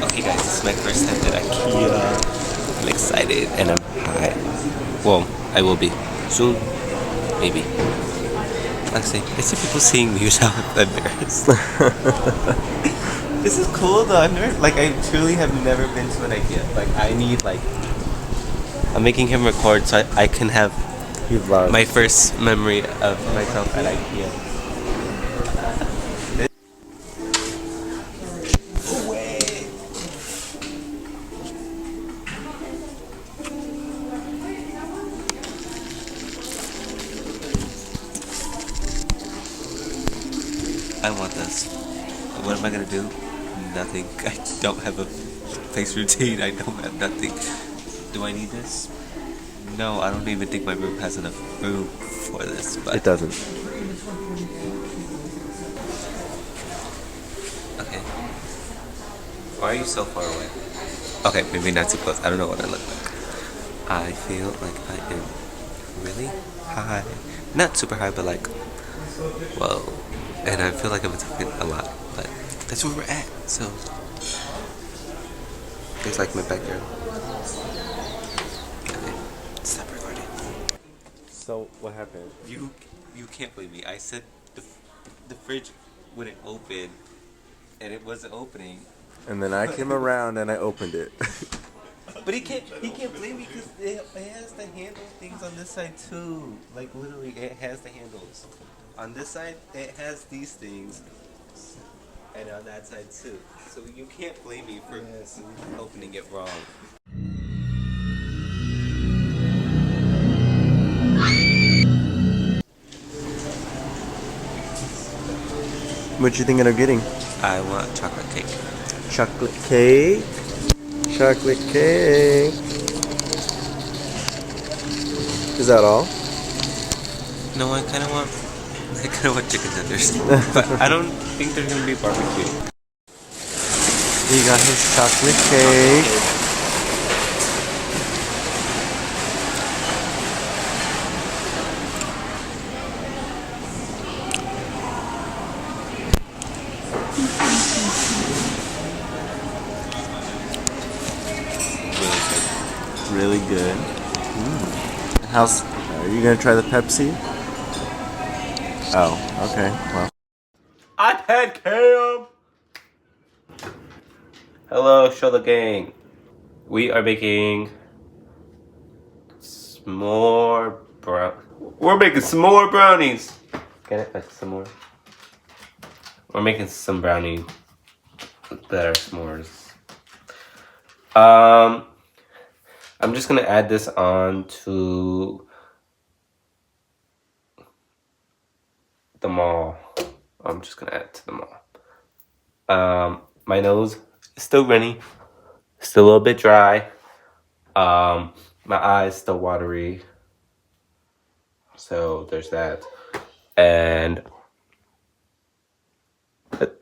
Okay guys, this is my first time at IKEA. I'm excited and I'm high. Well, I will be. Soon. Maybe. Actually, I see people seeing me without embarrassed. This is cool though. I truly have never been to an IKEA. I'm making him record so I can have my first memory of myself at IKEA. I want this. What am I gonna do? Nothing. I don't have a face routine. I don't have nothing. Do I need this? No, I don't even think my room has enough room for this. But It doesn't. okay. Why are you so far away? Okay, maybe not too close. I don't know what I look like. I feel like I am really high. Not super high, but like, whoa. And I feel like I'm talking a lot, but that's where we're at. So, it's like my backyard. Okay, stop recording. So what happened? You can't believe me. I said the fridge wouldn't open, and it wasn't opening. And then I came around and I opened it. But he can't blame me because it has the handle things on this side too. Like literally, it has the handles. On this side, it has these things, and on that side too. So you can't blame me for opening it wrong. What you thinking of getting? I want chocolate cake. Chocolate cake. Chocolate cake. Is that all? No, I kind of want chicken tenders, but I don't think they're gonna be barbecue. He got his chocolate cake. Really good. How's? Are you gonna try the Pepsi? Oh, okay. Well. iPad cam. Hello, show the gang. We are making s'more We're making some more brownies. Get it? Like some more. We're making some brownies that are s'mores. I'm just gonna add this on to the mall. I'm just gonna add it to the mall. My nose is still runny, still a little bit dry. My eyes still watery. So there's that. And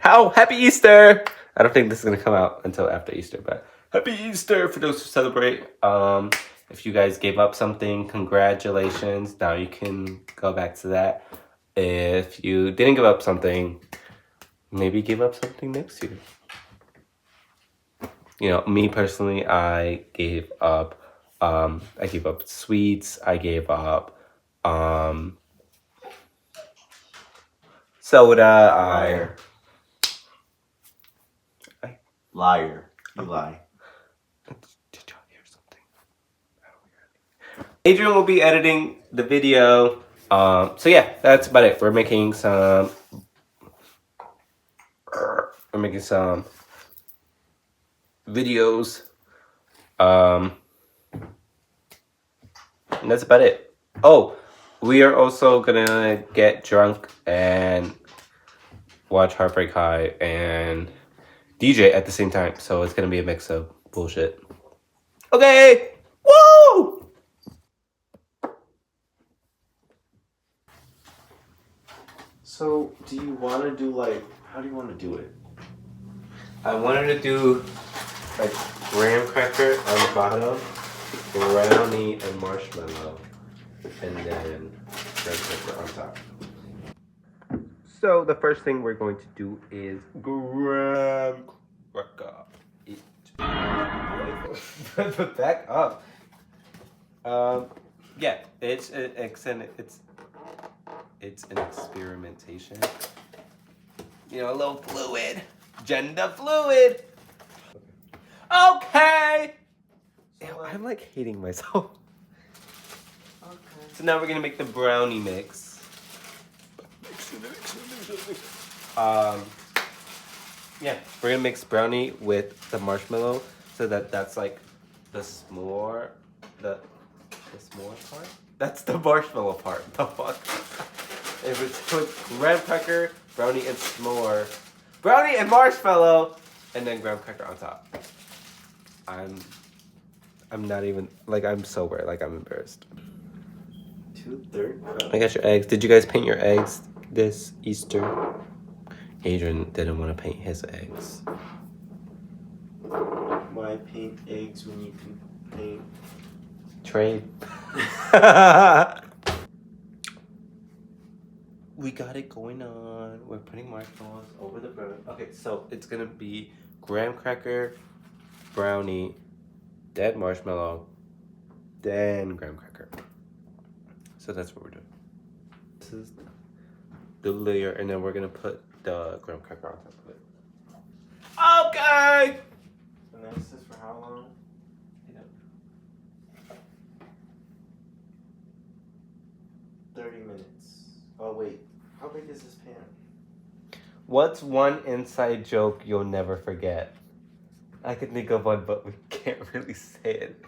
happy Easter! I don't think this is gonna come out until after Easter, but happy Easter for those who celebrate. If you guys gave up something, congratulations. Now you can go back to that. If you didn't give up something, maybe give up something next year. You know, me personally, I gave up sweets. I gave up soda. Liar. You lie. Did y'all hear something? Adrian will be editing the video. So yeah, that's about it. We're making some videos. And that's about it. Oh, we are also gonna get drunk and watch Heartbreak High and DJ at the same time. So it's gonna be a mix of bullshit. Okay. Woo! So, do you want to do like? How do you want to do it? I wanted to do like graham cracker on the bottom, brownie and marshmallow, and then graham cracker on top. So the first thing we're going to do is graham cracker. Back up. Yeah, it's an experimentation. You know, a little fluid, gender fluid. Okay. Ew, I'm like hating myself. Okay. So now we're gonna make the brownie mix. Yeah, we're gonna mix brownie with the marshmallow so that's like the s'more part. That's the marshmallow part. The fuck. If it's with graham cracker, brownie and s'more, brownie and marshmallow, and then graham cracker on top. I'm not even like I'm sober. Like I'm embarrassed. 2/3. I got your eggs. Did you guys paint your eggs this Easter? Adrian didn't want to paint his eggs. Why paint eggs when you can paint? Trade. We got it going on. We're putting marshmallows over the bread. Okay, so it's gonna be graham cracker, brownie, then marshmallow, then graham cracker. So that's what we're doing. This is the layer, and then we're gonna put the graham cracker on top of it. Okay. And then this is for how long? 30 minutes. Oh wait, how big is this pan? What's one inside joke you'll never forget? I could think of one, but we can't really say it.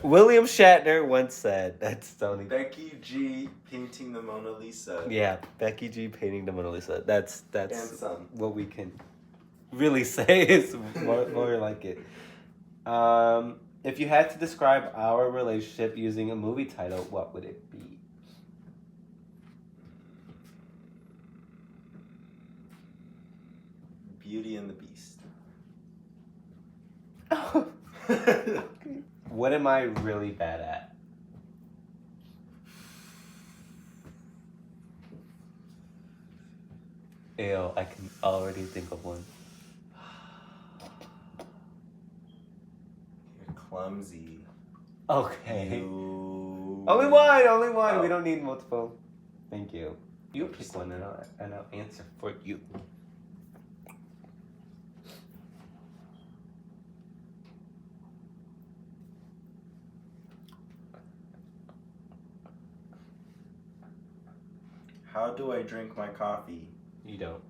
William Shatner once said, that's Tony. Becky G painting the Mona Lisa. Yeah, Becky G painting the Mona Lisa. That's And some. what we can really say is more like it. If you had to describe our relationship using a movie title, what would it be? Beauty and the Beast. Okay. What am I really bad at? Ew, I can already think of one. You're clumsy. Okay. You... Only one. Oh. We don't need multiple. Thank you. You pick one and I'll answer for you. How do I drink my coffee? You don't.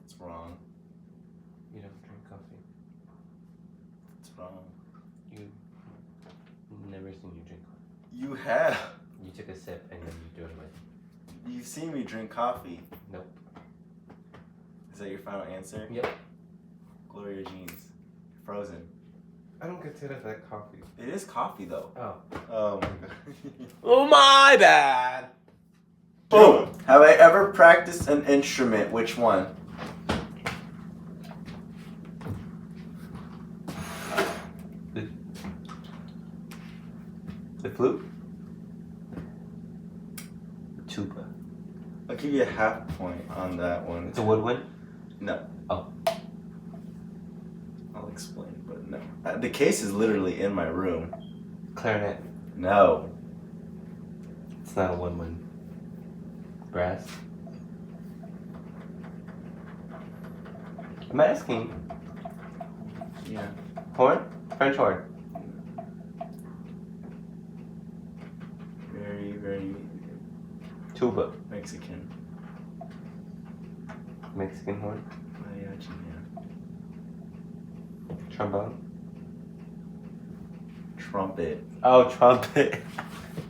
It's wrong. You don't drink coffee. It's wrong. You never seen you drink coffee. You have. You took a sip and then you do it with. You've seen me drink coffee. Nope. Is that your final answer? Yep. Gloria Jeans. Frozen. I don't consider that coffee. It is coffee though. Oh. Oh my god. Oh my bad. Boom! Have I ever practiced an instrument? Which one? The flute? Tuba. I'll give you a half point on that one. It's a woodwind? No. Oh. I'll explain, but no. The case is literally in my room. Clarinet. No. It's not a woodwind. Brass. I'm asking. Yeah. Horn? French horn. Very, very Tuba. Mexican. Mexican horn. Mariachi, yeah. Trombone. trumpet. Oh, trumpet.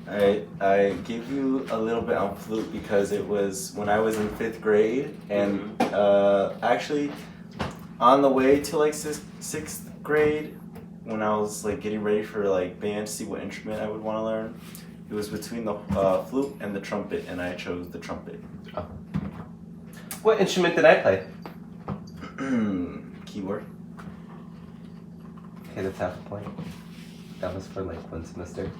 I gave you a little bit on flute because it was when I was in 5th grade, and actually on the way to like 6th grade, when I was like getting ready for like band, see what instrument I would want to learn. It was between the flute and the trumpet, and I chose the trumpet. Oh. What instrument did I play? Keyboard. Okay, that's half a point. That was for like 1 semester.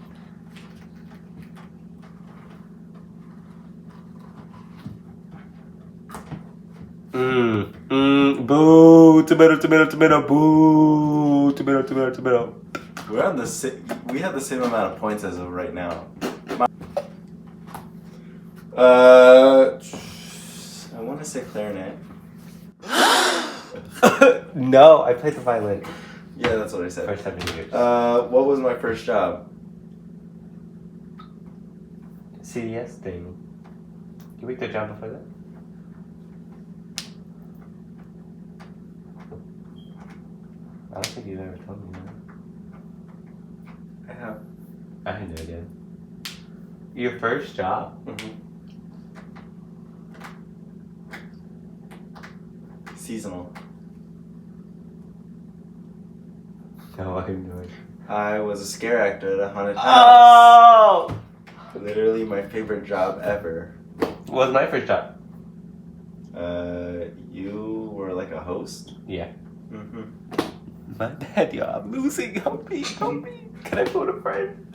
Boo, tomato, boo, tomato. We're on the we have the same amount of points as of right now. I want to say clarinet. No, I played the violin. Yeah, that's what I said. For 7 years. What was my first job? CDS thing. You worked a job before that? I don't think you've ever told me that. I have. I had no idea. Your first job? Seasonal. No, I have no idea. I was a scare actor at a haunted house. Oh! Literally my favorite job ever. What was my first job? You were like a host? Yeah. My bad, y'all. I'm losing. Help me. Can I phone a friend?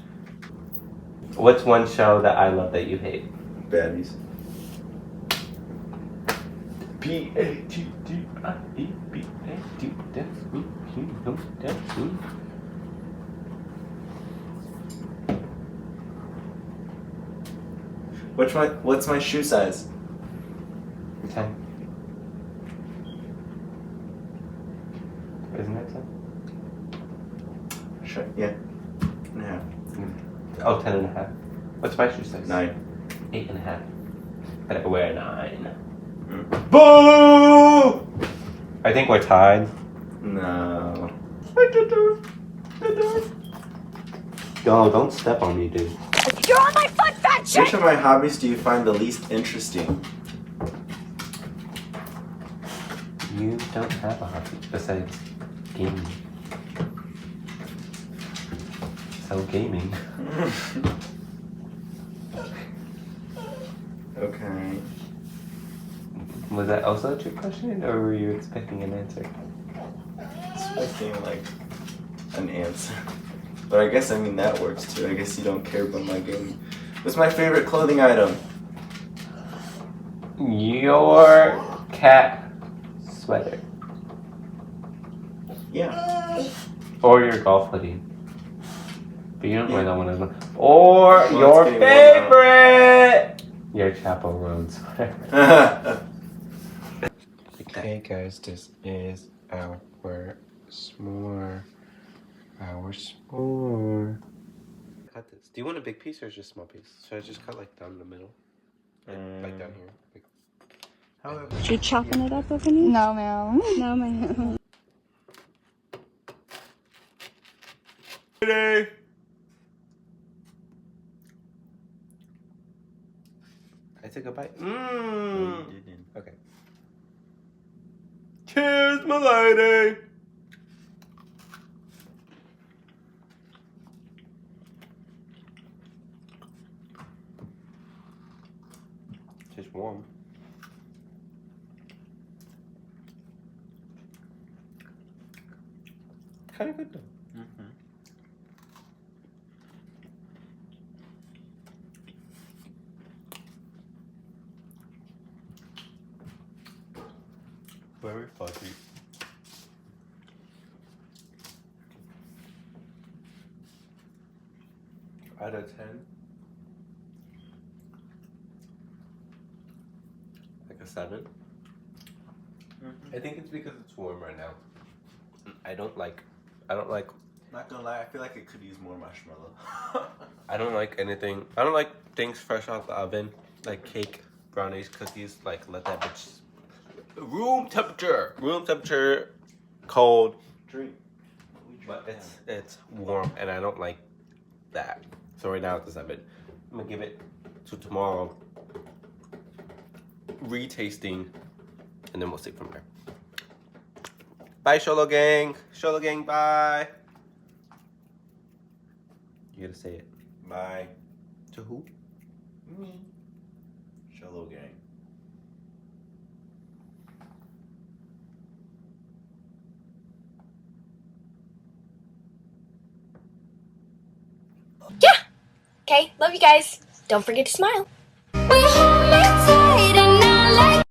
What's one show that I love that you hate? Baddies. What's my shoe size? 10. Isn't it 10? Sure. Yeah. 1.5. Oh, 10 and a half. What's my shoe size? 9. 8 and a half. But I wear 9. Boo! I think we're tied. No. Yo, don't step on me, dude. You're on my foot, fat shit! Which of my hobbies do you find the least interesting? You don't have a hobby besides gaming. So gaming. Okay. Was that also a trick question, or were you expecting an answer? Expecting like an answer. But I guess that works too. I guess you don't care about my gaming. What's my favorite clothing item? Your cat sweater. Yeah. Or your golf hoodie. But you don't wear that one as much. Or Well, your it's getting warm favorite! Your Chapel Road sweater. Hey guys, this is our s'more. Cut this. Do you want a big piece or just a small piece? Should I just cut like down the middle? Like down here? However. You chopping it up over here? No, ma'am. No, ma'am. I took a bite. You didn't. Okay. Cheers, my lady! Just warm. Kind of good though. Very fuzzy. Out of 10. Like a 7. I think it's because it's warm right now. I don't like Not gonna lie, I feel like it could use more marshmallow. I don't like anything. I don't like things fresh out the oven, like cake, brownies, cookies. Like let that bitch room temperature, cold. Drink. but it's warm and I don't like that. So right now it's a 7. I'm gonna give it to tomorrow retasting, and then we'll see from there. Bye, Sholo Gang. Sholo Gang, bye. You gotta say it. Bye. To who? Me. Shallow gang. Yeah. Okay, love you guys. Don't forget to smile.